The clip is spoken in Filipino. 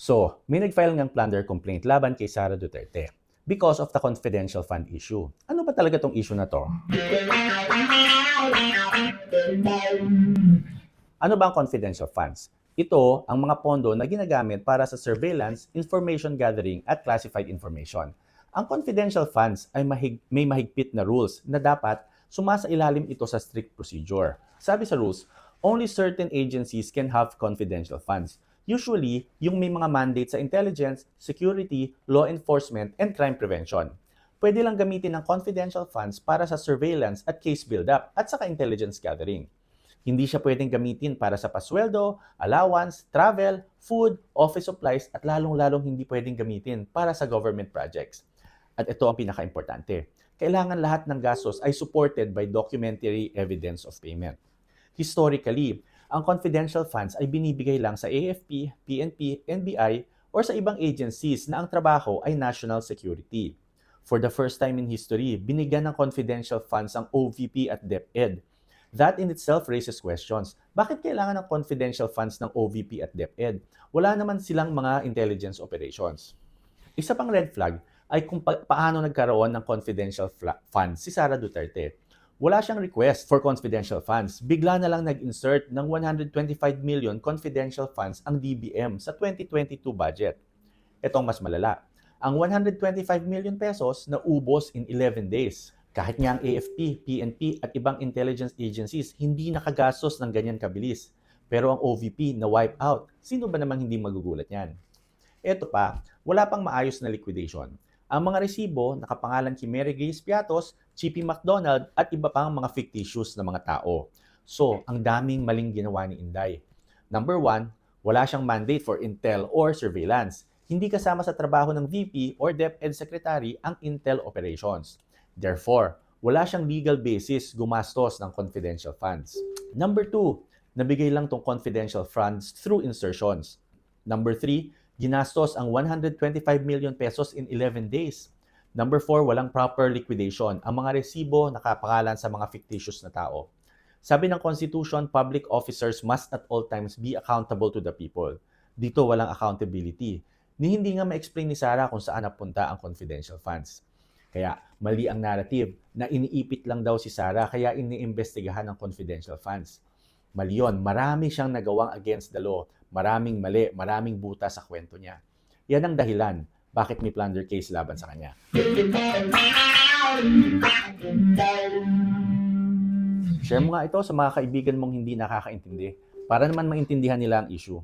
So, may nag-file ngang plunder complaint laban kay Sara Duterte because of the confidential fund issue. Ano ba talaga tong issue na to? Ano ba ang confidential funds? Ito ang mga pondo na ginagamit para sa surveillance, information gathering at classified information. Ang confidential funds ay may mahigpit na rules na dapat sumasailalim ito sa strict procedure. Sabi sa rules, only certain agencies can have confidential funds. Usually, yung may mga mandate sa intelligence, security, law enforcement, and crime prevention. Pwede lang gamitin ng confidential funds para sa surveillance at case build-up at saka intelligence gathering. Hindi siya pwedeng gamitin para sa pasweldo, allowance, travel, food, office supplies at lalong-lalong hindi pwedeng gamitin para sa government projects. At ito ang pinaka-importante. Kailangan lahat ng gastos ay supported by documentary evidence of payment. Historically, ang confidential funds ay binibigay lang sa AFP, PNP, NBI, or sa ibang agencies na ang trabaho ay national security. For the first time in history, binigyan ng confidential funds ang OVP at DepEd. That in itself raises questions. Bakit kailangan ng confidential funds ng OVP at DepEd? Wala naman silang mga intelligence operations. Isa pang red flag ay kung paano nagkaroon ng confidential funds si Sara Duterte. Wala siyang request for confidential funds. Bigla na lang nag-insert ng 125 million confidential funds ang DBM sa 2022 budget. Itong mas malala. Ang 125 million pesos na ubos in 11 days. Kahit nga ang AFP, PNP at ibang intelligence agencies hindi nakagastos ng ganyan kabilis. Pero ang OVP na wipe out. Sino ba namang hindi magugulat yan? Ito pa, wala pang maayos na liquidation. Ang mga resibo nakapangalan kay Mary Grace Piatos, Chippy McDonald at iba pang mga fictitious na mga tao. So, ang daming maling ginawa ni Inday. Number 1, wala siyang mandate for intel or surveillance. Hindi kasama sa trabaho ng VP or DepEd Secretary ang intel operations. Therefore, wala siyang legal basis gumastos ng confidential funds. Number 2, nabigay lang tong confidential funds through insertions. Number 3, ginastos ang 125 million pesos in 11 days. Number 4, walang proper liquidation. Ang mga resibo nakapangalan sa mga fictitious na tao. Sabi ng Constitution, public officers must at all times be accountable to the people. Dito walang accountability. Hindi nga ma-explain ni Sara kung saan napunta ang confidential funds. Kaya mali ang narrative na iniipit lang daw si Sara kaya iniimbestigahan ng confidential funds. Mali yun. Marami siyang nagawang against the law. Maraming mali, maraming buta sa kwento niya. Yan ang dahilan bakit may plunder case laban sa kanya. Share mo nga ito sa mga kaibigan mong hindi nakakaintindi para naman maintindihan nila ang issue.